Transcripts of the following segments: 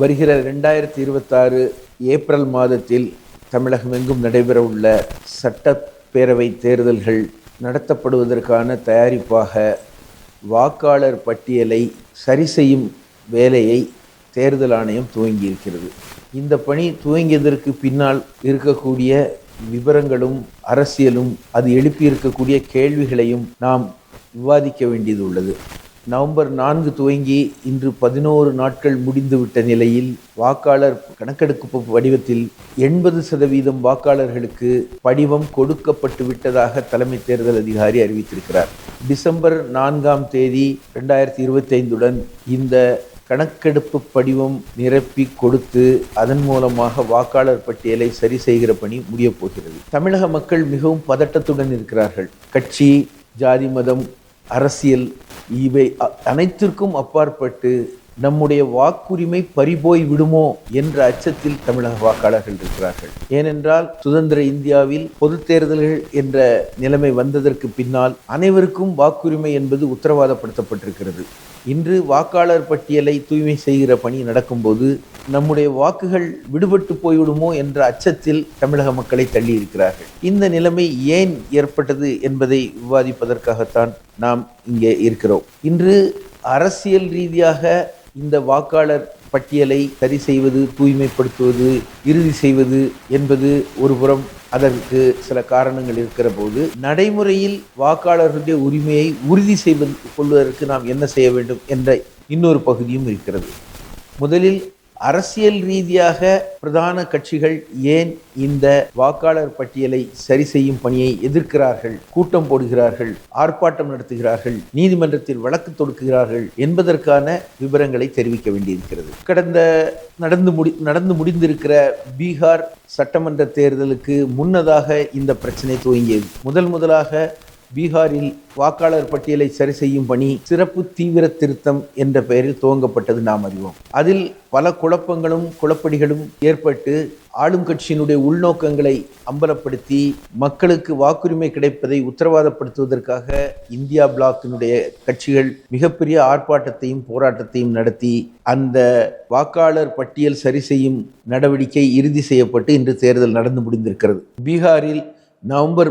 வருகிற 2026 ஏப்ரல் மாதத்தில் தமிழகமெங்கும் நடைபெறவுள்ள சட்டப்பேரவை தேர்தல்கள் நடத்தப்படுவதற்கான தயாரிப்பாக வாக்காளர் பட்டியலை சரி செய்யும் வேலையை தேர்தல் ஆணையம் துவங்கியிருக்கிறது. இந்த பணி துவங்கியதற்கு பின்னால் இருக்கக்கூடிய விவரங்களும் அரசியலும் அது எழுப்பியிருக்கக்கூடிய கேள்விகளையும் நாம் விவாதிக்க வேண்டியது உள்ளது. நவம்பர் 4 துவங்கி இன்று 11 நாட்கள் முடிந்துவிட்ட நிலையில் வாக்காளர் கணக்கெடுப்பு படிவத்தில் 80% வாக்காளர்களுக்கு படிவம் கொடுக்கப்பட்டு விட்டதாக தலைமை தேர்தல் அதிகாரி அறிவித்திருக்கிறார். டிசம்பர் 4ஆம் தேதி 2025 இந்த கணக்கெடுப்பு படிவம் நிரப்பி கொடுத்து அதன் மூலமாக வாக்காளர் பட்டியலை சரி செய்கிற பணி முடியப் போகிறது. தமிழக மக்கள் மிகவும் பதட்டத்துடன் இருக்கிறார்கள். கட்சி, ஜாதி, மதம், அரசியல் இவை அனைத்திற்கும் அப்பாற்பட்டு நம்முடைய வாக்குரிமை பறிபோய் விடுமோ என்ற அச்சத்தில் தமிழக வாக்காளர்கள் இருக்கிறார்கள். ஏனென்றால் சுதந்திர இந்தியாவில் பொது தேர்தல்கள் என்ற நிலைமை வந்ததற்கு பின்னால் அனைவருக்கும் வாக்குரிமை என்பது உத்தரவாதப்படுத்தப்பட்டிருக்கிறது. இன்று வாக்காளர் பட்டியலை தூய்மை செய்கிற பணி நடக்கும்போது நம்முடைய வாக்குகள் விடுபட்டு போய்விடுமோ என்ற அச்சத்தில் தமிழக மக்களை தள்ளி இருக்கிறார்கள். இந்த நிலைமை ஏன் ஏற்பட்டது என்பதை விவாதிப்பதற்காகத்தான் நாம் இங்கே இருக்கிறோம். இன்று அரசியல் ரீதியாக இந்த வாக்காளர் பட்டியலை சரி செய்வது, தூய்மைப்படுத்துவது, இறுதி செய்வது என்பது ஒரு புறம், அதற்கு சில காரணங்கள் இருக்கிற போது நடைமுறையில் வாக்காளர்களுடைய உரிமையை உறுதி கொள்வதற்கு நாம் என்ன செய்ய வேண்டும் என்ற இன்னொரு பகுதியும் இருக்கிறது. முதலில் அரசியல் ரீதியாக பிரதான கட்சிகள் ஏன் இந்த வாக்காளர் பட்டியலை சரி செய்யும் பணியை எதிர்க்கிறார்கள், கூட்டம் போடுகிறார்கள், ஆர்ப்பாட்டம் நடத்துகிறார்கள், நீதிமன்றத்தில் வழக்கு தொடுக்கிறார்கள் என்பதற்கான விவரங்களை தெரிவிக்க வேண்டியிருக்கிறது. கடந்த நடந்து முடிந்திருக்கிற பீகார் சட்டமன்ற தேர்தலுக்கு முன்னதாக இந்த பிரச்சனை துவங்கியது. முதலாக பீகாரில் வாக்காளர் பட்டியலை சரி செய்யும் பணி சிறப்பு தீவிர திருத்தம் என்ற பெயரில் துவங்கப்பட்டது நாம் அறிவோம். அதில் பல குழப்பங்களும் குழப்படிகளும் ஏற்பட்டு ஆளும் கட்சியினுடைய உள்நோக்கங்களை அம்பலப்படுத்தி மக்களுக்கு வாக்குரிமை கிடைப்பதை உத்தரவாதப்படுத்துவதற்காக இந்தியா பிளாக்கினுடைய கட்சிகள் மிகப்பெரிய ஆர்ப்பாட்டத்தையும் போராட்டத்தையும் நடத்தி அந்த வாக்காளர் பட்டியல் சரி செய்யும் நடவடிக்கை இறுதி செய்யப்பட்டு இன்று தேர்தல் நடந்து முடிந்திருக்கிறது. பீகாரில் நவம்பர்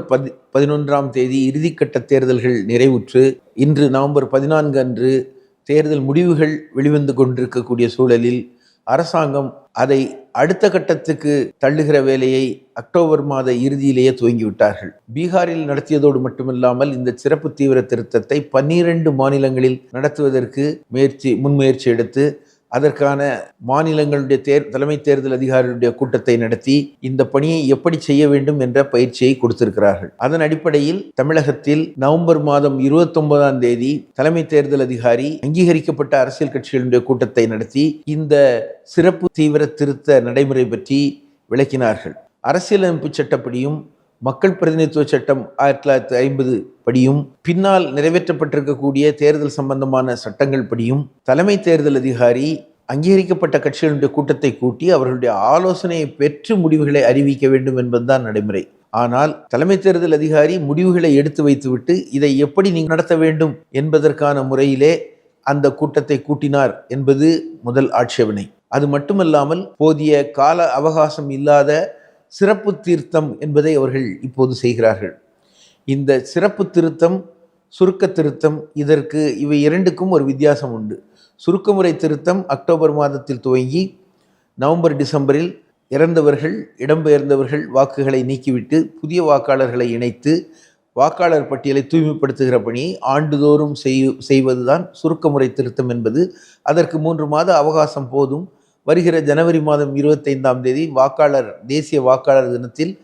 11ஆம் தேதி இறுதிக்கட்ட தேர்தல்கள் நிறைவுற்று இன்று நவம்பர் 14 அன்று தேர்தல் முடிவுகள் வெளிவந்து கொண்டிருக்கக்கூடிய சூழலில் அரசாங்கம் அதை அடுத்த கட்டத்துக்கு தள்ளுகிற வேலையை அக்டோபர் மாத இறுதியிலேயே துவங்கிவிட்டார்கள். பீகாரில் நடத்தியதோடு மட்டுமில்லாமல் இந்த சிறப்பு தீவிர திருத்தத்தை 12 மாநிலங்களில் நடத்துவதற்கு முன்முயற்சி எடுத்து அதற்கான மாநிலங்களுடைய தலைமை தேர்தல் அதிகாரிகளுடைய கூட்டத்தை நடத்தி இந்த பணியை எப்படி செய்ய வேண்டும் என்ற பயிற்சியை கொடுத்திருக்கிறார்கள். அதன் அடிப்படையில் தமிழகத்தில் நவம்பர் மாதம் 29ஆம் தேதி தலைமை தேர்தல் அதிகாரி அங்கீகரிக்கப்பட்ட அரசியல் கட்சிகளுடைய கூட்டத்தை நடத்தி இந்த சிறப்பு தீவிர திருத்த நடைமுறை பற்றி விளக்கினார்கள். அரசியலமைப்பு சட்டப்படியும் மக்கள் பிரதிநிதித்துவ சட்டம் 1950 படியும் பின்னால் நிறைவேற்றப்பட்டிருக்கக்கூடிய தேர்தல் சம்பந்தமான சட்டங்கள் படியும் தலைமை தேர்தல் அதிகாரி அங்கீகரிக்கப்பட்ட கட்சிகளுடைய கூட்டத்தை கூட்டி அவர்களுடைய ஆலோசனையை பெற்று முடிவுகளை அறிவிக்க வேண்டும் என்பதுதான் நடைமுறை. ஆனால் தலைமை தேர்தல் அதிகாரி முடிவுகளை எடுத்து வைத்துவிட்டு இதை எப்படி நீங்கள் நடத்த வேண்டும் என்பதற்கான முறையிலே அந்த கூட்டத்தை கூட்டினார் என்பது முதல் ஆட்சேபனை. அது மட்டுமல்லாமல் போதிய கால அவகாசம் இல்லாத சிறப்பு திருத்தம் என்பதை அவர்கள் இப்போது செய்கிறார்கள். இந்த சிறப்பு திருத்தம், சுருக்க திருத்தம், இவை இரண்டுக்கும் ஒரு வித்தியாசம் உண்டு. சுருக்கமுறை திருத்தம் அக்டோபர் மாதத்தில் துவங்கி நவம்பர் டிசம்பரில் இறந்தவர்கள், இடம்பெயர்ந்தவர்கள் வாக்குகளை நீக்கிவிட்டு புதிய வாக்காளர்களை இணைத்து வாக்காளர் பட்டியலை தூய்மைப்படுத்துகிற பணியை ஆண்டுதோறும் செய்வதுதான் சுருக்கமுறை திருத்தம் என்பது. அதற்கு 3 மாத அவகாசம் போதும். வருகிற ஜனவரி மாதம் 25ஆம் தேதி தேசிய வாக்காளர் தினத்தில்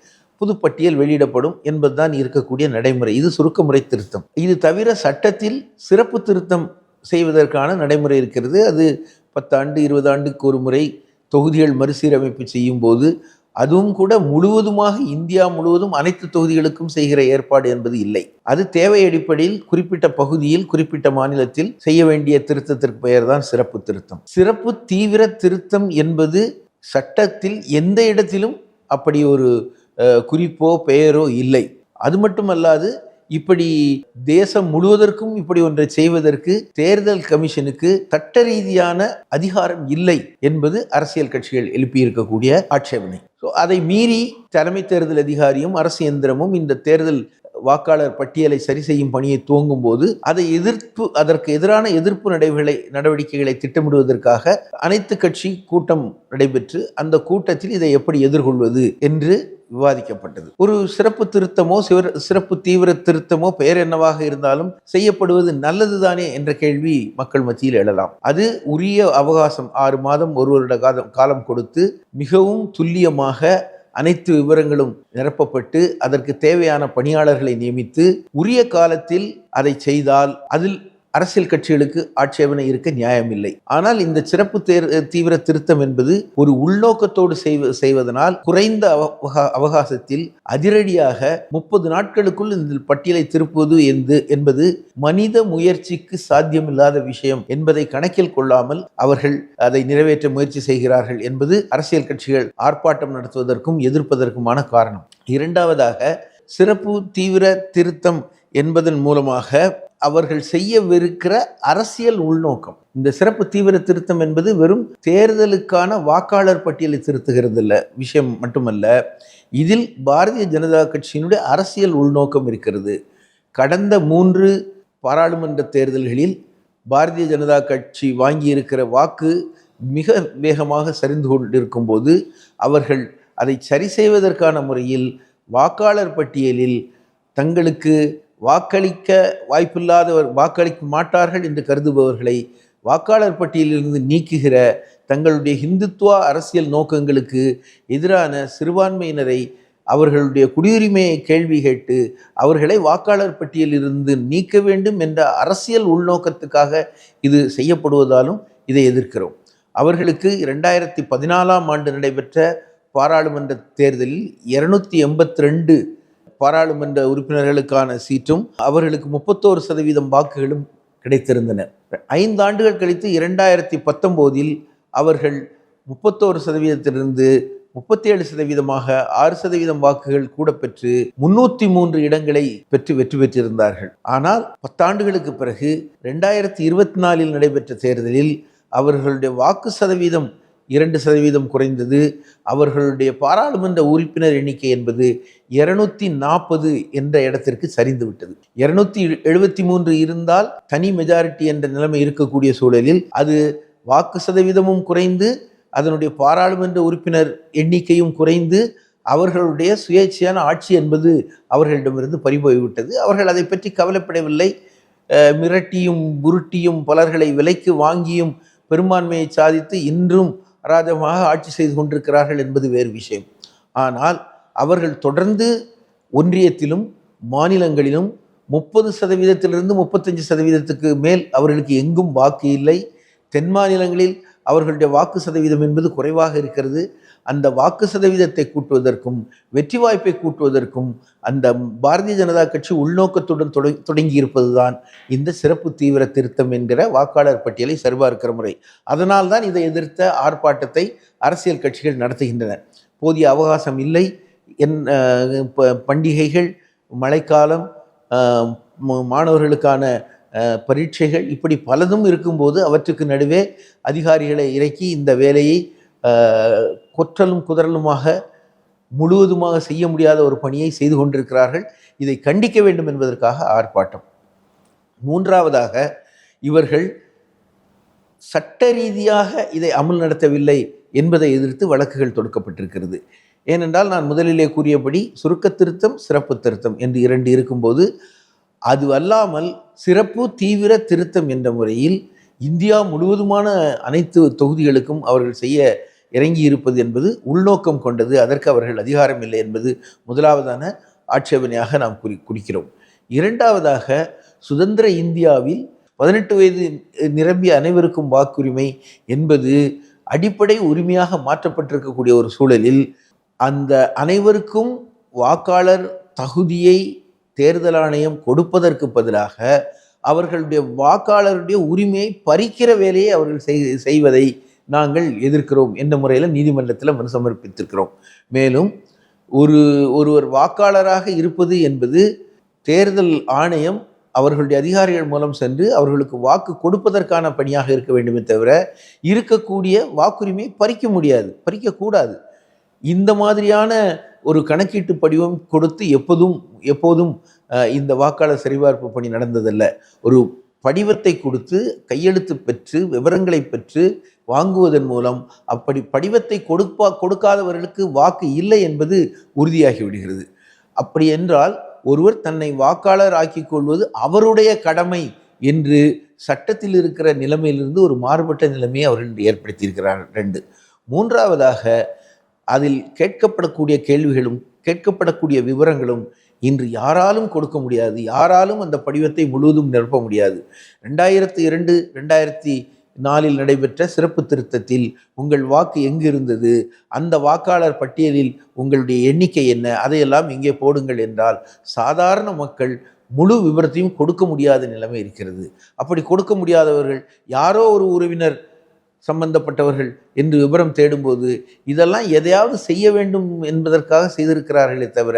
புதுப்பட்டியல் வெளியிடப்படும் என்பதுதான் இருக்கக்கூடிய நடைமுறை. இது சுருக்கமுறை திருத்தம். இது தவிர சட்டத்தில் சிறப்பு திருத்தம் செய்வதற்கான நடைமுறை இருக்கிறது. அது 10 ஆண்டு 20 ஆண்டுக்கு ஒரு முறை தொகுதிகள் மறுசீரமைப்பு செய்யும் போது அதுவும் கூட முழுவதுமாக இந்தியா முழுவதும் அனைத்து தொகுதிகளுக்கும் செய்கிற ஏற்பாடு என்பது இல்லை. அது தேவை அடிப்படையில் குறிப்பிட்ட பகுதியில் குறிப்பிட்ட மாநிலத்தில் செய்ய வேண்டிய திருத்தத்திற்கு பெயர் தான் சிறப்பு திருத்தம். சிறப்பு தீவிர திருத்தம் என்பது சட்டத்தில் எந்த இடத்திலும் அப்படி ஒரு குறிப்போ பெயரோ இல்லை. அது மட்டுமல்லாது இப்படி தேசம் முழுவதற்கும் இப்படி ஒன்றை செய்வதற்கு தேர்தல் கமிஷனுக்கு சட்ட ரீதியான அதிகாரம் இல்லை என்பது அரசியல் கட்சிகள் எழுப்பியிருக்கக்கூடிய ஆட்சேபனை. அதை மீறி தலைமை தேர்தல் அதிகாரியும் அரசு இயந்திரமும் இந்த தேர்தல் வாக்காளர் பட்டியலை சரி செய்யும் பணியை துவங்கும் போது அதற்கு எதிரான எதிர்ப்பு நடவடிக்கைகளை திட்டமிடுவதற்காக அனைத்து கட்சி கூட்டம் நடைபெற்று அந்த கூட்டத்தில் இதை எப்படி எதிர்கொள்வது என்று விவாதிக்கப்பட்டது. ஒரு சிறப்பு திருத்தமோ சிறப்பு தீவிர திருத்தமோ பெயர் என்னவாக இருந்தாலும் செய்யப்படுவது நல்லதுதானே என்ற கேள்வி மக்கள் மத்தியில் எழலாம். அது உரிய அவகாசம் 6 மாதம் 1 வருட காலம் கொடுத்து மிகவும் துல்லியமாக அனைத்து விவரங்களும் நிரப்பப்பட்டு அதற்கு தேவையான பணியாளர்களை நியமித்து உரிய காலத்தில் அதை செய்தால் அதில் அரசியல் கட்சிகளுக்கு ஆட்சேபனை இருக்க நியாயமில்லை. ஆனால் இந்த சிறப்பு தீவிர திருத்தம் என்பது ஒரு உள்நோக்கத்தோடு செய்வதனால் குறைந்த அவகாசத்தில் அதிரடியாக 30 நாட்களுக்குள் இந்த பட்டியலை திருப்புவது என்பது மனித முயற்சிக்கு சாத்தியமில்லாத விஷயம் என்பதை கணக்கில் கொள்ளாமல் அவர்கள் அதை நிறைவேற்ற முயற்சி செய்கிறார்கள் என்பது அரசியல் கட்சிகள் ஆர்ப்பாட்டம் நடத்துவதற்கும் எதிர்ப்பதற்குமான காரணம். இரண்டாவதாக, சிறப்பு தீவிர திருத்தம் என்பதன் மூலமாக அவர்கள் செய்யவிருக்கிற அரசியல் உள்நோக்கம். இந்த சிறப்பு தீவிர திருத்தம் என்பது வெறும் தேர்தலுக்கான வாக்காளர் பட்டியலை திருத்துகிறது விஷயம் மட்டுமல்ல, இதில் பாரதிய ஜனதா கட்சியினுடைய அரசியல் உள்நோக்கம் இருக்கிறது. கடந்த 3 பாராளுமன்ற தேர்தல்களில் பாரதிய ஜனதா கட்சி வாங்கி இருக்கிற வாக்கு மிக வேகமாக சரிந்து கொண்டிருக்கும் போது அவர்கள் அதை சரி செய்வதற்கான முறையில் வாக்காளர் பட்டியலில் தங்களுக்கு வாக்களிக்க வாய்ப்பில்லாதவர், வாக்களிக்க மாட்டார்கள் என்று கருதுபவர்களை வாக்காளர் பட்டியலிலிருந்து நீக்குகிற தங்களுடைய இந்துத்துவ அரசியல் நோக்கங்களுக்கு எதிரான சிறுபான்மையினரை அவர்களுடைய குடியுரிமையை கேள்வி கேட்டு அவர்களை வாக்காளர் பட்டியலிலிருந்து நீக்க வேண்டும் என்ற அரசியல் உள்நோக்கத்துக்காக இது செய்யப்படுவதாலும் இதை எதிர்க்கிறோம். அவர்களுக்கு 2014ஆம் ஆண்டு நடைபெற்ற பாராளுமன்ற தேர்தலில் 282 பாராளுமன்ற உறுப்பினர்களுக்கான சீட்டும் அவர்களுக்கு 31% வாக்குகளும் கிடைத்திருந்தன. 5 ஆண்டுகள் கழித்து 2019இல் அவர்கள் 31%-இலிருந்து 37%, 6% வாக்குகள் கூட பெற்று 303 இடங்களை பெற்று வெற்றி பெற்றிருந்தார்கள். ஆனால் 10 ஆண்டுகளுக்கு பிறகு 2024இல் நடைபெற்ற தேர்தலில் அவர்களுடைய வாக்கு சதவீதம் 2% குறைந்தது. அவர்களுடைய பாராளுமன்ற உறுப்பினர் எண்ணிக்கை என்பது 240 என்ற இடத்திற்கு சரிந்து விட்டது. 273 இருந்தால் தனி மெஜாரிட்டி என்ற நிலைமை இருக்கக்கூடிய சூழலில் அது வாக்கு சதவீதமும் குறைந்து அதனுடைய பாராளுமன்ற உறுப்பினர் எண்ணிக்கையும் குறைந்து அவர்களுடைய சுயேட்சையான ஆட்சி என்பது அவர்களிடமிருந்து பறிபோய்விட்டது. அவர்கள் அதை பற்றி கவலைப்படவில்லை. மிரட்டியும் புருட்டியும் பலர்களை விலைக்கு வாங்கியும் பெரும்பான்மையை சாதித்து இன்றும் அராஜகமாக ஆட்சி செய்து கொண்டிருக்கிறார்கள் என்பது வேறு விஷயம். ஆனால் அவர்கள் தொடர்ந்து ஒன்றியத்திலும் மாநிலங்களிலும் 30%-இலிருந்து 35% மேல் அவர்களுக்கு எங்கும் வாக்கு இல்லை. தென் மாநிலங்களில் அவர்களுடைய வாக்கு சதவீதம் என்பது குறைவாக இருக்கிறது. அந்த வாக்கு சதவீதத்தை கூட்டுவதற்கும் வெற்றி வாய்ப்பை கூட்டுவதற்கும் அந்த பாரதிய ஜனதா கட்சி உள்நோக்கத்துடன் தொடங்கி இருப்பதுதான் இந்த சிறப்பு தீவிர திருத்தம் என்கிற வாக்காளர் பட்டியலை சரிபார்க்கிற முறை. அதனால்தான் இதை எதிர்த்த ஆர்ப்பாட்டத்தை அரசியல் கட்சிகள் நடத்துகின்றன. போதிய அவகாசம் இல்லை, பண்டிகைகள், மழைக்காலம், மாணவர்களுக்கான பரீட்சைகள், இப்படி பலதும் இருக்கும்போது அவற்றுக்கு நடுவே அதிகாரிகளை இறக்கி இந்த வேலையை கொற்றலும் குதறலுமாக முழுவதுமாக செய்ய முடியாத ஒரு பணியை செய்து கொண்டிருக்கிறார்கள். இதை கண்டிக்க வேண்டும் என்பதற்காக ஆர்ப்பாட்டம். மூன்றாவதாக, இவர்கள் சட்ட ரீதியாக இதை அமல் நடத்தவில்லை என்பதை எதிர்த்து வழக்குகள் தொடுக்கப்பட்டிருக்கிறது. ஏனென்றால் நான் முதலிலே கூறியபடி சுருக்க திருத்தம், சிறப்பு திருத்தம் என்று 2 இருக்கும்போது அது அல்லாமல் சிறப்பு தீவிர திருத்தம் என்ற முறையில் இந்தியா முழுவதுமான அனைத்து தொகுதிகளுக்கும் அவர்கள் செய்ய இறங்கி இருப்பது என்பது உள்நோக்கம் கொண்டது. அதற்கு அவர்கள் அதிகாரம் இல்லை என்பது முதலாவதான ஆட்சேபனையாக நாம் குறிக்கிறோம். இரண்டாவதாக, சுதந்திர இந்தியாவில் 18 வயது நிரம்பிய அனைவருக்கும் வாக்குரிமை என்பது அடிப்படை உரிமையாக மாற்றப்பட்டிருக்கக்கூடிய ஒரு சூழலில் அந்த அனைவருக்கும் வாக்காளர் தகுதியை தேர்தல் ஆணையம் கொடுப்பதற்கு பதிலாக அவர்களுடைய வாக்காளருடைய உரிமையை பறிக்கிற வேலையை அவர்கள் செய்வதை நாங்கள் எதிர்க்கிறோம் என்ற முறையில் நீதிமன்றத்தில் மனு சமர்ப்பித்திருக்கிறோம். மேலும் ஒருவர் வாக்காளராக இருப்பது என்பது தேர்தல் ஆணையம் அவர்களுடைய அதிகாரிகள் மூலம் சென்று அவர்களுக்கு வாக்கு கொடுப்பதற்கான பணியாக இருக்க வேண்டுமே தவிர இருக்கக்கூடிய வாக்குரிமை பறிக்க முடியாது, பறிக்கக்கூடாது. இந்த மாதிரியான ஒரு கணக்கீட்டு படிவம் கொடுத்து எப்போதும் இந்த வாக்காளர் சரிபார்ப்பு பணி நடந்ததல்ல. ஒரு படிவத்தை கொடுத்து கையெழுத்து பெற்று விவரங்களை பெற்று வாங்குவதன் மூலம் அப்படி படிவத்தை கொடுக்காதவர்களுக்கு வாக்கு இல்லை என்பது உறுதியாகி விடுகிறது. அப்படி என்றால் ஒருவர் தன்னை வாக்காளர் ஆக்கிக் கொள்வது அவருடைய கடமை என்று சட்டத்தில் இருக்கிற நிலைமையிலிருந்து ஒரு மாறுபட்ட நிலைமையை அவர்கள் ஏற்படுத்தியிருக்கிறார்கள். 2. மூன்றாவதாக அதில் கேட்கப்படக்கூடிய கேள்விகளும் கேட்கப்படக்கூடிய விவரங்களும் இன்று யாராலும் கொடுக்க முடியாது, யாராலும் அந்த படிவத்தை முழுவதும் நிரப்ப முடியாது. 2002, 2004 நடைபெற்ற சிறப்பு திருத்தத்தில் உங்கள் வாக்கு எங்கு இருந்தது, அந்த வாக்காளர் பட்டியலில் உங்களுடைய எண்ணிக்கை என்ன, அதையெல்லாம் இங்கே போடுங்கள் என்றால் சாதாரண மக்கள் முழு விவரத்தையும் கொடுக்க முடியாத நிலைமை இருக்கிறது. அப்படி கொடுக்க முடியாதவர்கள் யாரோ ஒரு உறவினர் சம்பந்தப்பட்டவர்கள் என்று விவரம் தேடும்போது இதெல்லாம் எதையாவது செய்ய வேண்டும் என்பதற்காக செய்திருக்கிறார்களே தவிர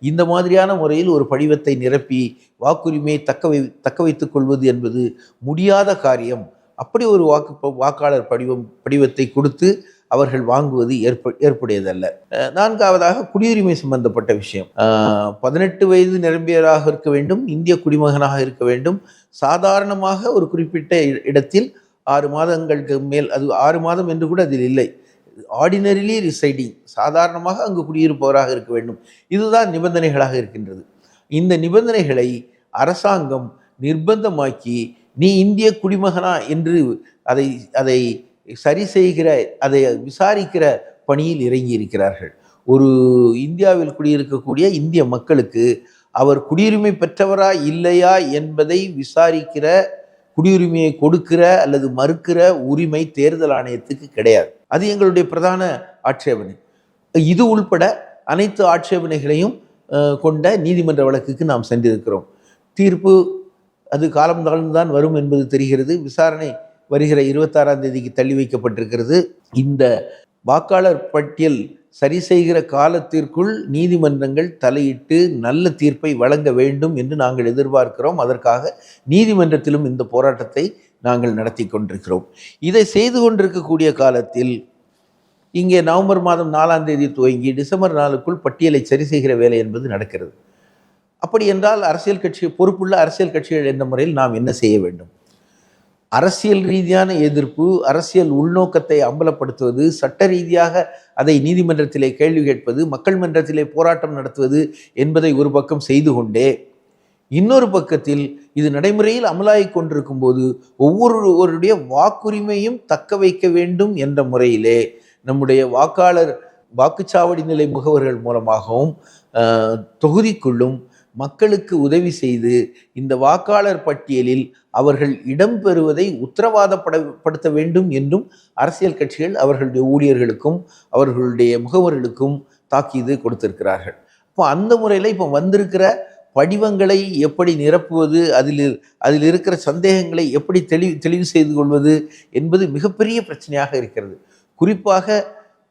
இந்த மாதிரியான முறையில் ஒரு படிவத்தை நிரப்பி வாக்குரிமையை தக்க வைத்துக் கொள்வது என்பது முடியாத காரியம். அப்படி ஒரு வாக்காளர் படிவத்தை கொடுத்து அவர்கள் வாங்குவது ஏற்புடையதல்ல. 4வதாக குடியுரிமை சம்பந்தப்பட்ட விஷயம். 18 வயது நிரம்பியவராக இருக்க வேண்டும், இந்திய குடிமகனாக இருக்க வேண்டும். சாதாரணமாக ஒரு குறிப்பிட்ட இடத்தில் 6 மாதங்களுக்கு மேல், அது 6 மாதம் என்று கூட அதில் இல்லை, ஆர்டினரிலி ரிசைடிங், சாதாரணமாக அங்கு குடியிருப்பவராக இருக்க வேண்டும். இதுதான் நிபந்தனைகளாக இருக்கின்றது. இந்த நிபந்தனைகளை அரசாங்கம் நிர்பந்தமாக்கி நீ இந்திய குடிமகனா என்று அதை சரி செய்கிற, அதை விசாரிக்கிற பணியில் இறங்கி இருக்கிறார்கள். ஒரு இந்தியாவில் குடியிருக்கக்கூடிய இந்திய மக்களுக்கு அவர் குடியுரிமை பெற்றவரா இல்லையா என்பதை விசாரிக்கிற, குடியுரிமையை கொடுக்கிற அல்லது மறுக்கிற உரிமை தேர்தல் ஆணையத்துக்கு கிடையாது. அது எங்களுடைய பிரதான ஆட்சேபனை. இது உள்பட அனைத்து ஆட்சேபனைகளையும் கொண்ட நீதிமன்ற வழக்குக்கு நாம் சென்றிருக்கிறோம். தீர்ப்பு அது காலம் தாழ்ந்துதான் வரும் என்பது தெரிகிறது. விசாரணை வருகிற 26ஆம் தேதிக்கு தள்ளி வைக்கப்பட்டிருக்கிறது. இந்த வாக்காளர் பட்டியல் சரி செய்கிற காலத்திற்குள் நீதிமன்றங்கள் தலையிட்டு நல்ல தீர்ப்பை வழங்க வேண்டும் என்று நாங்கள் எதிர்பார்க்கிறோம். அதற்காக நீதிமன்றத்திலும் இந்த போராட்டத்தை நாங்கள் நடத்தி கொண்டிருக்கிறோம். இதை செய்து கொண்டிருக்கக்கூடிய காலத்தில் இங்கே நவம்பர் மாதம் 4ஆம் தேதி துவங்கி டிசம்பர் 4க்குள் பட்டியலை சரி செய்கிற வேலை என்பது நடக்கிறது. அப்படி என்றால் பொறுப்புள்ள அரசியல் கட்சிகள் என்ற முறையில் நாம் என்ன செய்ய வேண்டும்? அரசியல் ரீதியான எதிர்ப்பு, அரசியல் உள்நோக்கத்தை அம்பலப்படுத்துவது, சட்ட ரீதியாக அதை நீதிமன்றத்திலே கேள்வி கேட்பது, மக்கள் மன்றத்திலே போராட்டம் நடத்துவது என்பதை ஒரு பக்கம் செய்து கொண்டே, இன்னொரு பக்கத்தில் இது நடைமுறையில் அமலாகிக் கொண்டிருக்கும் போது ஒவ்வொருவருடைய வாக்குரிமையும் தக்க வைக்க வேண்டும் என்ற முறையிலே நம்முடைய வாக்குச்சாவடி நிலை முகவர்கள் மூலமாகவும் தொகுதிக்குள்ளும் மக்களுக்கு உதவி செய்து இந்த வாக்காளர் பட்டியலில் அவர்கள் இடம்பெறுவதை உத்தரவாதப்படுத்த வேண்டும் என்றும் அரசியல் கட்சிகள் அவர்களுடைய ஊழியர்களுக்கும் அவர்களுடைய முகவர்களுக்கும் தாக்கீது கொடுத்திருக்கிறார்கள். இப்போ அந்த முறையில் இப்போ வந்திருக்கிற படிவங்களை எப்படி நிரப்புவது, அதில் இருக்கிற சந்தேகங்களை எப்படி தெளிவு செய்து கொள்வது என்பது மிகப்பெரிய பிரச்சனையாக இருக்கிறது. குறிப்பாக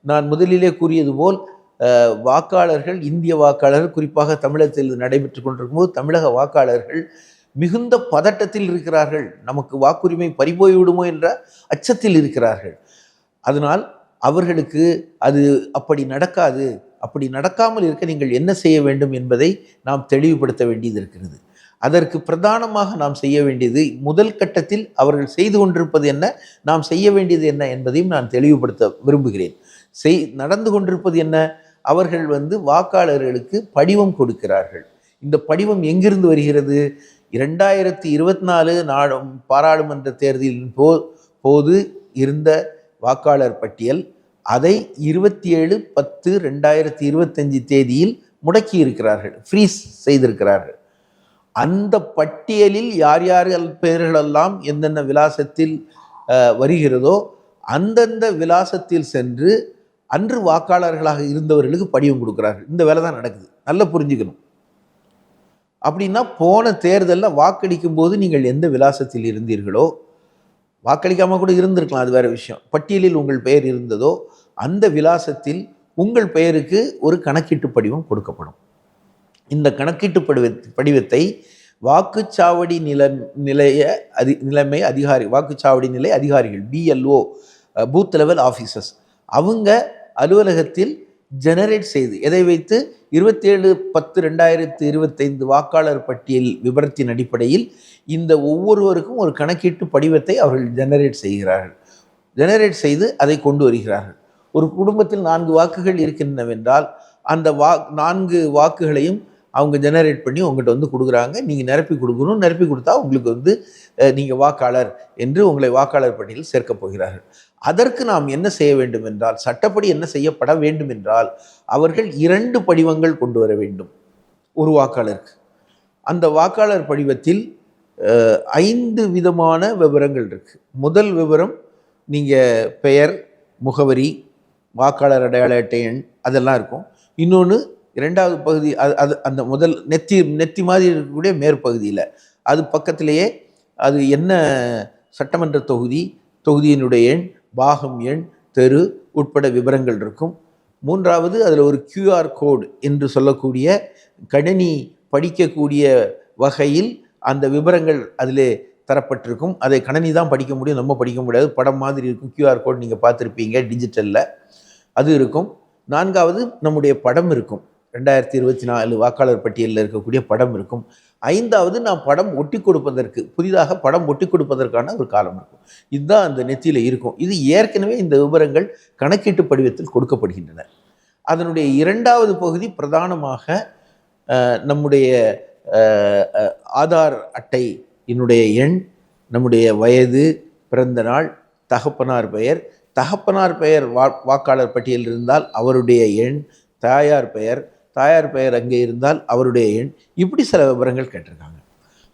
நான் முதலிலே கூறியது போல் வாக்காளர்கள், இந்திய வாக்காளர்கள், குறிப்பாக தமிழகத்தில் நடைபெற்று கொண்டிருக்கும் போது தமிழக வாக்காளர்கள் மிகுந்த பதட்டத்தில் இருக்கிறார்கள். நமக்கு வாக்குரிமை பறிபோய்விடுமோ என்ற அச்சத்தில் இருக்கிறார்கள். அதனால் அவர்களுக்கு அது அப்படி நடக்காது, அப்படி நடக்காமல் இருக்க நீங்கள் என்ன செய்ய வேண்டும் என்பதை நாம் தெளிவுபடுத்த வேண்டியது இருக்கிறது. அதற்கு பிரதானமாக நாம் செய்ய வேண்டியது, முதல் கட்டத்தில் அவர்கள் செய்து கொண்டிருப்பது என்ன, நாம் செய்ய வேண்டியது என்ன என்பதையும் நான் தெளிவுபடுத்த விரும்புகிறேன். நடந்து கொண்டிருப்பது என்ன? அவர்கள் வாக்காளர்களுக்கு படிவம் கொடுக்கிறார்கள். இந்த படிவம் எங்கிருந்து வருகிறது? 2024 பாராளுமன்ற தேர்தலின் போது இருந்த வாக்காளர் பட்டியல், அதை 27/10/2025 தேதியில் முடக்கி இருக்கிறார்கள், ஃப்ரீஸ் செய்திருக்கிறார்கள். அந்த பட்டியலில் யார் பெயர்களெல்லாம் எந்தெந்த விலாசத்தில் வருகிறதோ அந்தந்த விலாசத்தில் சென்று அன்று வாக்காளர்களாக இருந்தவர்களுக்கு படிவம் கொடுக்கிறார்கள். இந்த வேலை தான் நடக்குது. நல்லா புரிஞ்சுக்கணும். அப்படின்னா போன தேர்தலில் வாக்களிக்கும் போது நீங்கள் எந்த விலாசத்தில் இருந்தீர்களோ, வாக்களிக்காமல் கூட இருந்திருக்கலாம், அது வேற விஷயம், பட்டியலில் உங்கள் பெயர் இருந்ததோ அந்த விலாசத்தில் உங்கள் பெயருக்கு ஒரு கணக்கீட்டு படிவம் கொடுக்கப்படும். இந்த கணக்கீட்டு படிவத்தை வாக்குச்சாவடி நிலைமை அதிகாரி, வாக்குச்சாவடி நிலை அதிகாரிகள், BLO, பூத் லெவல் ஆஃபீஸர்ஸ், அவங்க அலுவலகத்தில் ஜெனரேட் செய்து, எதை வைத்து 27/10/2025 வாக்காளர் பட்டியல் விவரத்தின் அடிப்படையில் இந்த ஒவ்வொருவருக்கும் ஒரு கணக்கீட்டு படிவத்தை அவர்கள் ஜெனரேட் செய்கிறார்கள். ஜெனரேட் செய்து அதை கொண்டு வருகிறார்கள். ஒரு குடும்பத்தில் 4 வாக்குகள் இருக்கின்றனவென்றால் அந்த 4 வாக்குகளையும் அவங்க ஜெனரேட் பண்ணி உங்கள்கிட்ட வந்து கொடுக்குறாங்க. நீங்கள் நிரப்பி கொடுக்கணும். நிரப்பி கொடுத்தா உங்களுக்கு வந்து நீங்கள் வாக்காளர் என்று உங்களை வாக்காளர் பட்டியலில் சேர்க்கப் போகிறார்கள். அதற்கு நாம் என்ன செய்ய வேண்டும் என்றால், சட்டப்படி என்ன செய்யப்பட வேண்டும் என்றால், அவர்கள் 2 படிவங்கள் கொண்டு வர வேண்டும் ஒரு வாக்காளருக்கு. அந்த வாக்காளர் படிவத்தில் 5 விதமான விவரங்கள் இருக்குது. முதல் விவரம், நீங்கள் பெயர், முகவரி, வாக்காளர் அடையாள அட்டை எண் அதெல்லாம் இருக்கும். இன்னொன்று 2வது பகுதி, அது அந்த முதல் நெத்தி மாதிரி இருக்கக்கூடிய மேற்பகுதியில் அது பக்கத்திலேயே அது என்ன சட்டமன்ற தொகுதியினுடைய எண், பாகம் எண், தெரு உட்பட விவரங்கள் இருக்கும். 3வது அதில் ஒரு QR கோடு என்று சொல்லக்கூடிய கணினி படிக்கக்கூடிய வகையில் அந்த விவரங்கள் அதிலே தரப்பட்டிருக்கும். அதை கணினி தான் படிக்க முடியும், நம்ம படிக்க முடியாது. படம் மாதிரி இருக்கும். QR கோடு நீங்கள் பார்த்துருப்பீங்க டிஜிட்டலில், அது இருக்கும். 4வது நம்முடைய படம் இருக்கும். 2024 வாக்காளர் பட்டியலில் இருக்கக்கூடிய படம் இருக்கும். 5வது நாம் படம் ஒட்டி கொடுப்பதற்கு, புதிதாக படம் ஒட்டி கொடுப்பதற்கான ஒரு காலம் இருக்கும். இதுதான் அந்த நெத்தியில் இருக்கும். இது ஏற்கனவே இந்த விவரங்கள் கணக்கீட்டு படிவத்தில் கொடுக்கப்படுகின்றன. அதனுடைய 2வது பகுதி பிரதானமாக நம்முடைய ஆதார் அட்டை என்னுடைய எண், நம்முடைய வயது, பிறந்த நாள், தகப்பனார் பெயர், தகப்பனார் பெயர் வாக்காளர் பட்டியலில் இருந்தால் அவருடைய எண், தாயார் பெயர் அங்கே இருந்தால் அவருடைய எண், இப்படி சில விவரங்கள் கேட்டிருக்காங்க.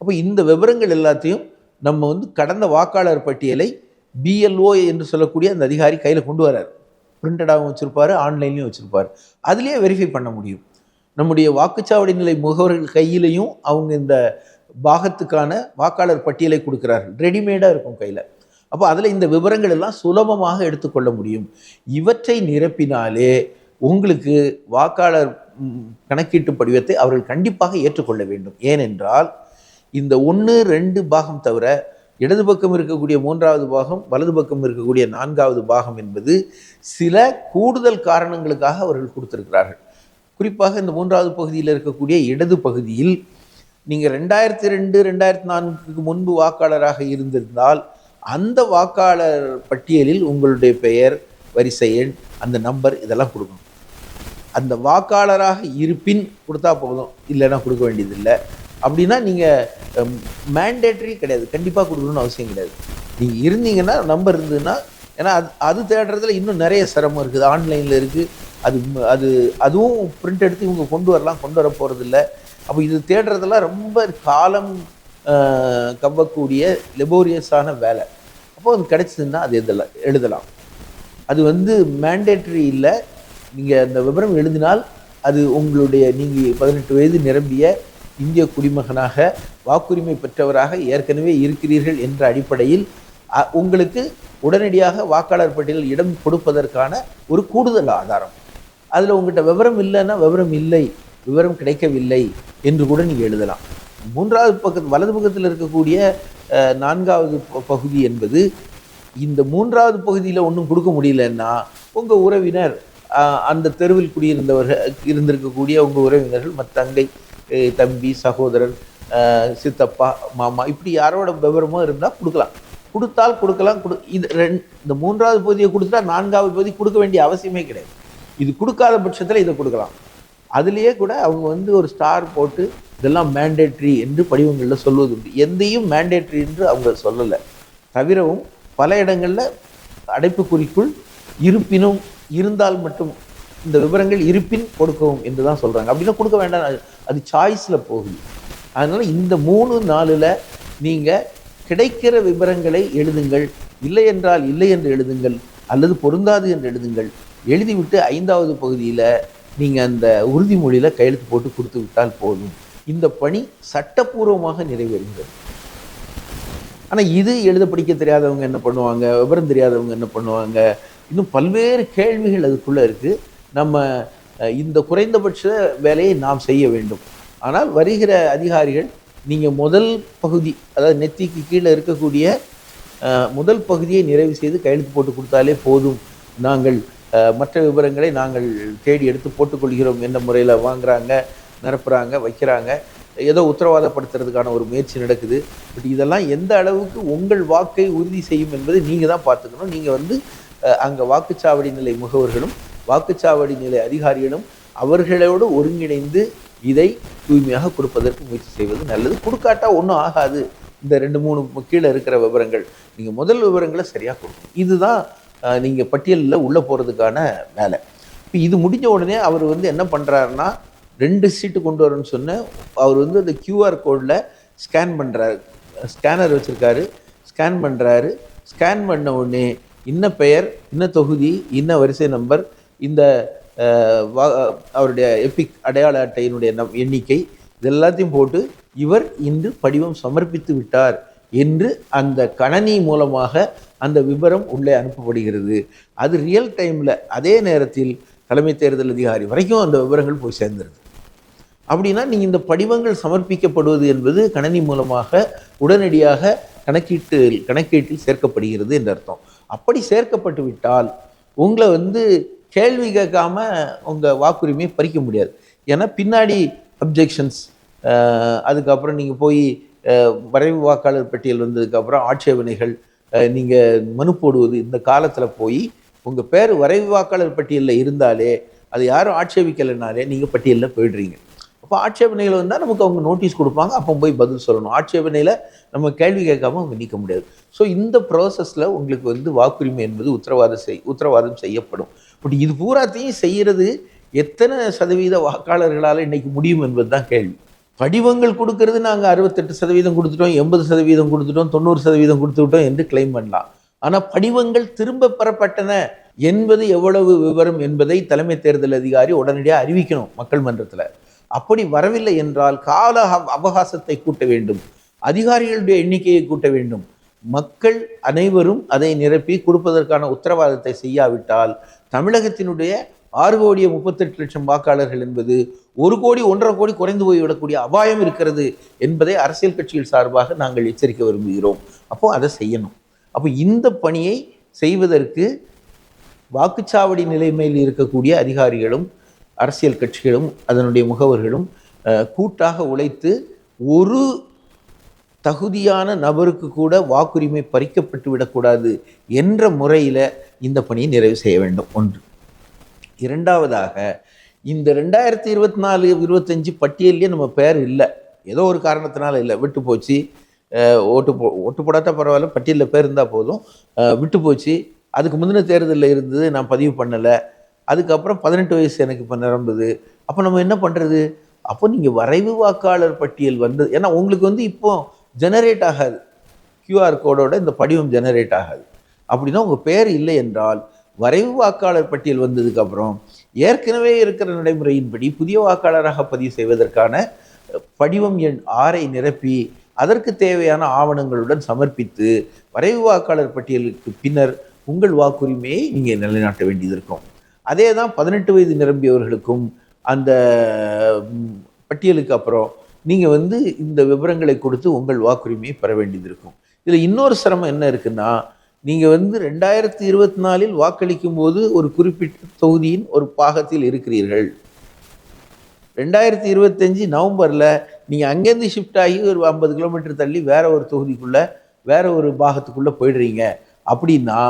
அப்போ இந்த விவரங்கள் எல்லாத்தையும் நம்ம வந்து கடந்த வாக்காளர் பட்டியலை BLO என்று சொல்லக்கூடிய அந்த அதிகாரி கையில் கொண்டு வரார். பிரிண்டடாகவும் வச்சுருப்பார், ஆன்லைன்லையும் வச்சுருப்பார். அதுலேயே வெரிஃபை பண்ண முடியும். நம்முடைய வாக்குச்சாவடி நிலை முகவர்கள் கையிலையும் அவங்க இந்த பாகத்துக்கான வாக்காளர் பட்டியலை கொடுக்குறார்கள். ரெடிமேடாக இருக்கும் கையில். அப்போ அதில் இந்த விவரங்கள் எல்லாம் சுலபமாக எடுத்துக்கொள்ள முடியும். இவற்றை நிரப்பினாலே உங்களுக்கு வாக்காளர் கணக்கீட்டு படிவத்தை அவர்கள் கண்டிப்பாக ஏற்றுக்கொள்ள வேண்டும். ஏனென்றால் இந்த 1, 2 பாகம் தவிர இடது பக்கம் இருக்கக்கூடிய 3வது பாகம், வலது பக்கம் இருக்கக்கூடிய 4வது பாகம் என்பது சில கூடுதல் காரணங்களுக்காக அவர்கள் கொடுத்திருக்கிறார்கள். குறிப்பாக இந்த 3வது பகுதியில் இருக்கக்கூடிய இடது பகுதியில் நீங்கள் 2002, 2004க்கு முன்பு வாக்காளராக இருந்திருந்தால் அந்த வாக்காளர் பட்டியலில் உங்களுடைய பெயர், வரிசை எண், அந்த நம்பர் இதெல்லாம் கொடுக்கணும். அந்த வாக்காளராக இருப்பின் கொடுத்தா போதும், இல்லைன்னா கொடுக்க வேண்டியதில்லை. அப்படின்னா நீங்கள் மேண்டேட்ரி கிடையாது, கண்டிப்பாக கொடுக்கணும்னு அவசியம் கிடையாது. நீங்கள் இருந்தீங்கன்னா, நம்பர் இருந்ததுன்னா, ஏன்னா அது தேடுறதுல இன்னும் நிறைய சிரமம் இருக்குது. ஆன்லைனில் இருக்குது. அதுவும் பிரிண்ட் எடுத்து இவங்க கொண்டு வர போகிறதில்ல. அப்போ இது தேடுறதெல்லாம் ரொம்ப காலம் கவ்வக்கூடிய லெபோரியஸான வேலை. அப்போ அது கிடைச்சதுன்னா அது எழுதலாம். அது வந்து மேண்டேட்ரி இல்லை. நீங்கள் அந்த விவரம் எழுதினால் அது உங்களுடைய, நீங்கள் 18 வயது நிரம்பிய இந்திய குடிமகனாக, வாக்குரிமை பெற்றவராக ஏற்கனவே இருக்கிறீர்கள் என்ற அடிப்படையில் உங்களுக்கு உடனடியாக வாக்காளர் பட்டியலில் இடம் கொடுப்பதற்கான ஒரு கூடுதல் ஆதாரம். அதில் உங்கள்கிட்ட விவரம் இல்லைன்னா விவரம் இல்லை, விவரம் கிடைக்கவில்லை என்று கூட நீங்கள் எழுதலாம். 3வது வலது பக்கத்தில் இருக்கக்கூடிய 4வது பகுதி என்பது, இந்த 3வது பகுதியில் ஒன்றும் கொடுக்க முடியலன்னா உங்கள் உறவினர், அந்த தெருவில் இருந்திருக்கக்கூடிய உங்கள் உறவினர்கள், தங்கை, தம்பி, சகோதரன், சித்தப்பா, மாமா, இப்படி யாரோட விவரமோ இருந்தால் கொடுக்கலாம். இந்த 3வது பகுதியை கொடுத்துட்டா 4வது பகுதி கொடுக்க வேண்டிய அவசியமே கிடையாது. இது கொடுக்காத பட்சத்தில் இதை கொடுக்கலாம். அதுலேயே கூட அவங்க வந்து ஒரு ஸ்டார் போட்டு இதெல்லாம் மேண்டேட்ரி என்று படிவங்களில் சொல்வது உண்டு. எந்தையும் மேண்டேட்ரி என்று அவங்க சொல்லலை. தவிரவும் பல இடங்களில் அடைப்புக்குறிக்குள் இருப்பினும் இருந்தால் மட்டும் இந்த விவரங்கள் இருப்பின் கொடுக்கவும் என்று தான் சொல்கிறாங்க. அப்படின்னா கொடுக்க வேண்டாம், அது சாய்ஸில் போகுது. அதனால் இந்த 3, 4ல் நீங்கள் கிடைக்கிற விவரங்களை எழுதுங்கள். இல்லை என்றால் இல்லை என்று எழுதுங்கள், அல்லது பொருந்தாது என்று எழுதுங்கள். எழுதிவிட்டு 5வது பகுதியில் நீங்கள் அந்த உறுதிமொழியில் கையெழுத்து போட்டு கொடுத்து விட்டால் போதும். இந்த பணி சட்டப்பூர்வமாக நிறைவேறுகிறது. ஆனால் இது எழுத படிக்க தெரியாதவங்க என்ன பண்ணுவாங்க, விவரம் தெரியாதவங்க என்ன பண்ணுவாங்க, இன்னும் பல்வேறு கேள்விகள் அதுக்குள்ளே இருக்குது. நம்ம இந்த குறைந்தபட்ச வேலையை நாம் செய்ய வேண்டும். ஆனால் வருகிற அதிகாரிகள் நீங்கள் முதல் பகுதி, அதாவது நெத்திக்கு கீழே இருக்கக்கூடிய முதல் பகுதியை நிறைவு செய்து கையெழுத்து போட்டு கொடுத்தாலே போதும், நாங்கள் மற்ற விவரங்களை நாங்கள் தேடி எடுத்து போட்டுக்கொள்கிறோம் என்ற முறையில் வாங்குறாங்க, நிரப்புறாங்க, வைக்கிறாங்க. ஏதோ உத்தரவாதப்படுத்துறதுக்கான ஒரு முயற்சி நடக்குது. பட் இதெல்லாம் எந்த அளவுக்கு உங்கள் வாக்கை உறுதி செய்யும் என்பதை நீங்கள் தான் பார்த்துக்கணும். நீங்கள் வந்து அங்கே வாக்குச்சாவடி நிலை முகவர்களும் வாக்குச்சாவடி நிலை அதிகாரிகளும் அவர்களோடு ஒருங்கிணைந்து இதை தூய்மையாக கொடுப்பதற்கு முயற்சி செய்வது நல்லது. கொடுக்காட்டா ஒன்றும் ஆகாது. இந்த 2-3 கீழே இருக்கிற விவரங்கள் நீங்கள் முதல் விவரங்களை சரியாக கொடுக்கணும். இதுதான் நீங்கள் பட்டியலில் உள்ளே போகிறதுக்கான வேலை. இப்போ இது முடிஞ்ச உடனே அவர் வந்து என்ன பண்ணுறாருன்னா, 2 சீட்டு கொண்டு வரணும்னு சொன்னேன். அவர் வந்து அந்த QR கோடில் ஸ்கேன் பண்ணுறாரு, ஸ்கேனர் வச்சுருக்காரு, ஸ்கேன் பண்ணுறாரு. ஸ்கேன் பண்ண உடனே இன்ன பெயர், இன்ன தொகுதி, இன்ன வரிசை நம்பர், இந்த அவருடைய எபிக் அடையாள அட்டையினுடைய எண்ணிக்கை, இதெல்லாத்தையும் போட்டு இவர் இன்று படிவம் சமர்ப்பித்து விட்டார் என்று அந்த கணனி மூலமாக அந்த விவரம் உள்ளே அனுப்பப்படுகிறது. அது ரியல் டைமில் அதே நேரத்தில் தலைமை தேர்தல் அதிகாரி வரைக்கும் அந்த விவரங்கள் போய் சேர்ந்துருது. அப்படின்னா நீங்கள் இந்த படிவங்கள் சமர்ப்பிக்கப்படுவது என்பது கணனி மூலமாக உடனடியாக கணக்கீட்டில் சேர்க்கப்படுகிறது என்று அர்த்தம். அப்படி சேர்க்கப்பட்டு விட்டால் உங்களை வந்து கேள்வி கேட்காம உங்கள் வாக்குரிமையை பறிக்க முடியாது. ஏன்னா பின்னாடி அப்ஜெக்ஷன்ஸ், அதுக்கப்புறம் நீங்கள் போய் வரைவு வாக்காளர் பட்டியல் வந்ததுக்கப்புறம் ஆட்சேபனைகள், நீங்கள் மனு போடுவது, இந்த காலத்தில் போய் உங்கள் பேர் வரைவு வாக்காளர் பட்டியலில் இருந்தாலே, அது யாரும் ஆட்சேபிக்கலைனாலே நீங்கள் பட்டியலில் போயிடுறீங்க. அப்போ ஆட்சேபனைகள் வந்தால் நமக்கு அவங்க நோட்டீஸ் கொடுப்பாங்க, அப்போ போய் பதில் சொல்லணும். ஆட்சேபனையில் நம்ம கேள்வி கேட்காம அவங்க நீக்க முடியாது. ஸோ இந்த ப்ராசஸில் உங்களுக்கு வந்து வாக்குரிமை என்பது உத்தரவாதம் செய்யப்படும். பட் இது பூராத்தையும் செய்கிறது எத்தனை சதவீத வாக்காளர்களால் இன்றைக்கி முடியும் என்பது தான் கேள்வி. படிவங்கள் கொடுக்கறது நாங்கள் 68% கொடுத்துட்டோம், 80% கொடுத்துட்டோம், 90% கொடுத்துவிட்டோம் என்று கிளைம் பண்ணலாம். ஆனால் படிவங்கள் திரும்ப பெறப்பட்டன என்பது எவ்வளவு விவரம் என்பதை தலைமை தேர்தல் அதிகாரி உடனடியாக அறிவிக்கணும் மக்கள் மன்றத்தில். அப்படி வரவில்லை என்றால் கால அவகாசத்தை கூட்ட வேண்டும், அதிகாரிகளுடைய எண்ணிக்கையை கூட்ட வேண்டும். மக்கள் அனைவரும் அதை நிரப்பி கொடுப்பதற்கான உத்தரவாதத்தை செய்யாவிட்டால் தமிழகத்தினுடைய 6,38,00,000 வாக்காளர்கள் என்பது 1 கோடி 1.5 கோடி குறைந்து போய்விடக்கூடிய அபாயம் இருக்கிறது என்பதை அரசியல் கட்சிகள் சார்பாக நாங்கள் எச்சரிக்க விரும்புகிறோம். அப்போ அதை செய்யணும். அப்போ இந்த பணியை செய்வதற்கு வாக்குச்சாவடி நிலைமையில் இருக்கக்கூடிய அதிகாரிகளும் அரசியல் கட்சிகளும் அதனுடைய முகவர்களும் கூட்டாக உழைத்து ஒரு தகுதியான நபருக்கு கூட வாக்குரிமை பறிக்கப்பட்டு விடக்கூடாது என்ற முறையில் இந்த பணியை நிறைவு செய்ய வேண்டும். ஒன்று. இரண்டாவதாக, இந்த 2024-25 பட்டியலே நம்ம பேர் இல்லை, ஏதோ ஒரு காரணத்தினால இல்லை, விட்டு போச்சு, ஓட்டு போடாட்டா பரவாயில்ல, பட்டியலில் பேர் இருந்தால் போதும், விட்டு போச்சு, அதுக்கு முந்தின தேர்தலில் இருந்தது, நான் பதிவு பண்ணலை, அதுக்கப்புறம் 18 வயசு எனக்கு இப்போ நிரம்புது, அப்போ நம்ம என்ன பண்ணுறது? அப்போ நீங்கள் வரைவு வாக்காளர் பட்டியல் வந்தது, ஏன்னா உங்களுக்கு வந்து இப்போ ஜெனரேட் ஆகாது, QR கோடோட இந்த படிவம் ஜெனரேட் ஆகாது. அப்படின்னா உங்கள் பேர் இல்லை என்றால் வரைவு வாக்காளர் பட்டியல் வந்ததுக்கப்புறம் ஏற்கனவே இருக்கிற நடைமுறையின்படி புதிய வாக்காளராக பதிவு செய்வதற்கான படிவம் எண் 6ஐ நிரப்பி அதற்கு தேவையான ஆவணங்களுடன் சமர்ப்பித்து வரைவு வாக்காளர் பட்டியலுக்கு பின்னர் உங்கள் வாக்குரிமையை நீங்கள் நிலைநாட்ட வேண்டியது இருக்கும். அதே தான் 18 வயது நிரம்பியவர்களுக்கும் அந்த பட்டியலுக்கு அப்புறம் நீங்கள் வந்து இந்த விவரங்களை கொடுத்து உங்கள் வாக்குரிமையை பெற வேண்டியது இருக்கும். இதில் இன்னொரு சிரமம் என்ன இருக்குன்னா, நீங்கள் வந்து 2024 வாக்களிக்கும் போது ஒரு குறிப்பிட்ட தொகுதியின் ஒரு பாகத்தில் இருக்கிறீர்கள். 2025 நவம்பரில் நீங்கள் அங்கேருந்து ஷிஃப்ட் ஆகி ஒரு 50 கிலோமீட்டர் தள்ளி வேற ஒரு தொகுதிக்குள்ளே வேற ஒரு பாகத்துக்குள்ளே போயிடுறீங்க. அப்படின்னா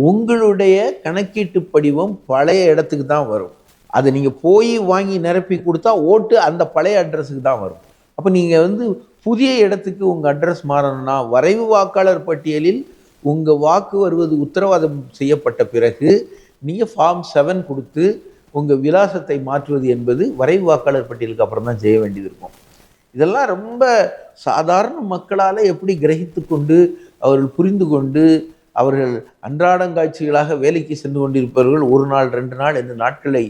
உங்களுடைய கணக்கீட்டு படிவம் பழைய இடத்துக்கு தான் வரும். அதை நீங்கள் போய் வாங்கி நிரப்பி கொடுத்தா ஓட்டு அந்த பழைய அட்ரஸுக்கு தான் வரும். அப்போ நீங்கள் வந்து புதிய இடத்துக்கு உங்கள் அட்ரஸ் மாறணும்னா வரைவு வாக்காளர் பட்டியலில் உங்கள் வாக்கு வருவது உத்தரவாதம் செய்யப்பட்ட பிறகு நீங்கள் ஃபார்ம் 7 கொடுத்து உங்கள் விலாசத்தை மாற்றுவது என்பது வரைவு வாக்காளர் பட்டியலுக்கு அப்புறம் தான் செய்ய வேண்டியது இருக்கும். இதெல்லாம் ரொம்ப சாதாரண மக்களால் எப்படி கிரகித்து கொண்டு அவர்கள் புரிந்து கொண்டு அவர்கள் அன்றாடங்காட்சிகளாக வேலைக்கு சென்று கொண்டிருப்பவர்கள் 1 நாள் 2 நாள் இந்த நாட்களை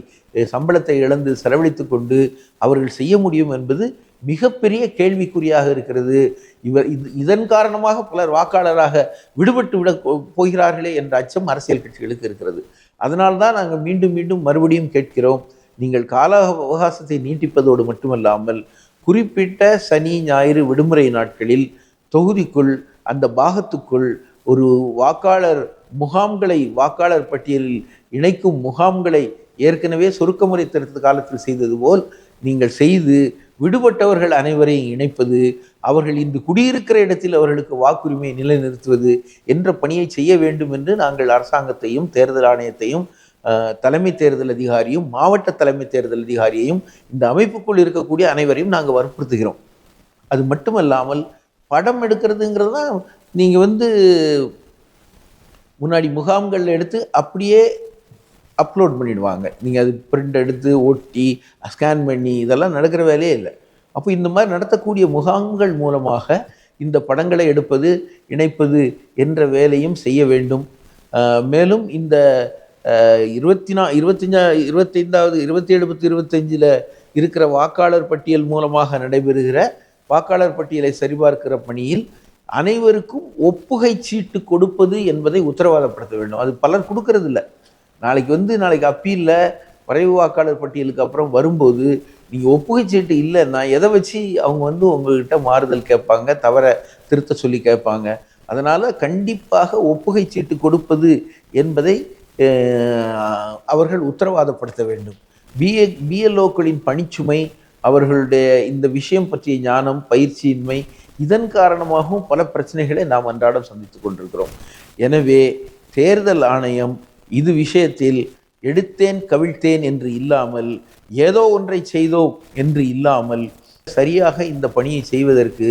சம்பளத்தை இழந்து செலவழித்து கொண்டு அவர்கள் செய்ய முடியும் என்பது மிகப்பெரிய கேள்விக்குறியாக இருக்கிறது. இதன் காரணமாக பலர் வாக்காளராக விடுபட்டு விட போகிறார்களே என்ற அச்சம் அரசியல் கட்சிகளுக்கு இருக்கிறது. அதனால்தான் நாங்கள் மீண்டும் மீண்டும் மறுபடியும் கேட்கிறோம், நீங்கள் கால அவகாசத்தை நீட்டிப்பதோடு மட்டுமல்லாமல் குறிப்பிட்ட சனி ஞாயிறு விடுமுறை நாட்களில் தொகுதிக்குள் அந்த பாகத்துக்குள் ஒரு வாக்காளர் முகாம்களை, வாக்காளர் பட்டியலில் இணைக்கும் முகாம்களை ஏற்கனவே சுருக்கமுறை திருத்த காலத்தில் செய்தது போல் நீங்கள் செய்து விடுபட்டவர்கள் அனைவரையும் இணைப்பது, அவர்கள் இன்று குடியிருக்கிற இடத்தில் அவர்களுக்கு வாக்குரிமையை நிலைநிறுத்துவது என்ற பணியை செய்ய வேண்டும் என்று நாங்கள் அரசாங்கத்தையும் தேர்தல் ஆணையத்தையும் தலைமை தேர்தல் அதிகாரியும் மாவட்ட தலைமை தேர்தல் அதிகாரியையும் இந்த அமைப்புக்குள் இருக்கக்கூடிய அனைவரையும் நாங்கள் வற்புறுத்துகிறோம். அது மட்டுமல்லாமல் படம் எடுக்கிறதுங்கிறது தான் நீங்கள் முன்னாடி முகாம்கள் எடுத்து அப்படியே அப்லோட் பண்ணிடுவாங்க. நீங்கள் அது பிரிண்ட் எடுத்து ஒட்டி ஸ்கேன் பண்ணி இதெல்லாம் நடக்கிற வேலையே இல்லை. அப்போ இந்த மாதிரி நடத்தக்கூடிய முகாம்கள் மூலமாக இந்த படங்களை எடுப்பது, இணைப்பது என்ற வேலையும் செய்ய வேண்டும். மேலும் இந்த 27/25 இருக்கிற வாக்காளர் பட்டியல் மூலமாக நடைபெறுகிற வாக்காளர் பட்டியலை சரிபார்க்கிற பணியில் அனைவருக்கும் ஒப்புகை சீட்டு கொடுப்பது என்பதை உத்தரவாதப்படுத்த வேண்டும். அது பலர் கொடுக்கறது இல்லை. நாளைக்கு அப்பீலில் வரைவு வாக்காளர் பட்டியலுக்கு அப்புறம் வரும்போது நீங்கள் ஒப்புகை சீட்டு இல்லைன்னா எதை வச்சு அவங்க உங்கள்கிட்ட மாறுதல் கேட்பாங்க, தவற திருத்த சொல்லி கேட்பாங்க. அதனால் கண்டிப்பாக ஒப்புகை சீட்டு கொடுப்பது என்பதை அவர்கள் உத்தரவாதப்படுத்த வேண்டும். பிஎல்ஓக்களின் பணிச்சுமை, அவர்களுடைய இந்த விஷயம் பற்றிய ஞானம், பயிற்சியின்மை, இதன் காரணமாகவும் பல பிரச்சனைகளை நாம் அன்றாடம் சந்தித்து கொண்டிருக்கிறோம். எனவே தேர்தல் ஆணையம் இது விஷயத்தில் எடுத்தேன் கவிழ்த்தேன் என்று இல்லாமல், ஏதோ ஒன்றை செய்தோம் என்று இல்லாமல், சரியாக இந்த பணியை செய்வதற்கு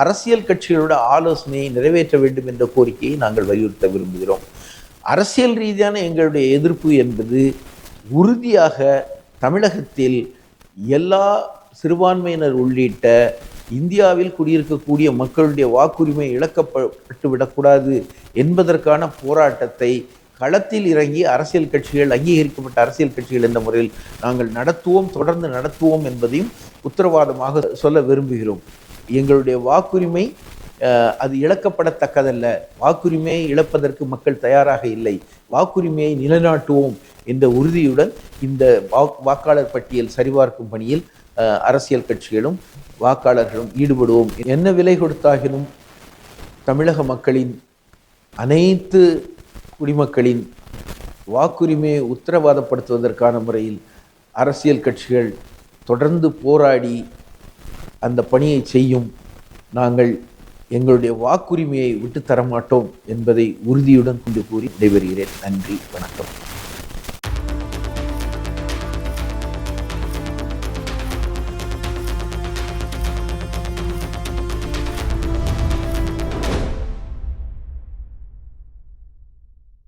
அரசியல் கட்சிகளோட ஆலோசனையை நிறைவேற்ற வேண்டும் என்ற கோரிக்கையை நாங்கள் வலியுறுத்த விரும்புகிறோம். அரசியல் ரீதியான எங்களுடைய எதிர்ப்பு என்பது உறுதியாக தமிழகத்தில் எல்லா சிறுபான்மையினர் உள்ளிட்ட இந்தியாவில் குடியிருக்கக்கூடிய மக்களுடைய வாக்குரிமை இழக்கப்பட்டு விடக்கூடாது என்பதற்கான போராட்டத்தை களத்தில் இறங்கி அரசியல் கட்சிகள், அங்கீகரிக்கப்பட்ட அரசியல் கட்சிகள் என்ற முறையில் நாங்கள் நடத்துவோம், தொடர்ந்து நடத்துவோம் என்பதையும் உத்தரவாதமாக சொல்ல விரும்புகிறோம். எங்களுடைய வாக்குரிமை அது இழக்கப்படத்தக்கதல்ல. வாக்குரிமையை இழப்பதற்கு மக்கள் தயாராக இல்லை. வாக்குரிமையை நிலைநாட்டுவோம் என்ற உறுதியுடன் இந்த வாக்காளர் பட்டியல் சரிபார்க்கும் பணியில் அரசியல் கட்சிகளும் வாக்காளர்களும் ஈடுபடுவோம். என்ன விலை கொடுத்தாகினும் தமிழக மக்களின், அனைத்து குடிமக்களின் வாக்குரிமையை உத்தரவாதப்படுத்துவதற்கான முறையில் அரசியல் கட்சிகள் தொடர்ந்து போராடி அந்த பணியை செய்யும். நாங்கள் எங்களுடைய வாக்குரிமையை விட்டு தரமாட்டோம் என்பதை உறுதியுடன் கொண்டு கூறி விடைபெறுகிறேன். நன்றி, வணக்கம்.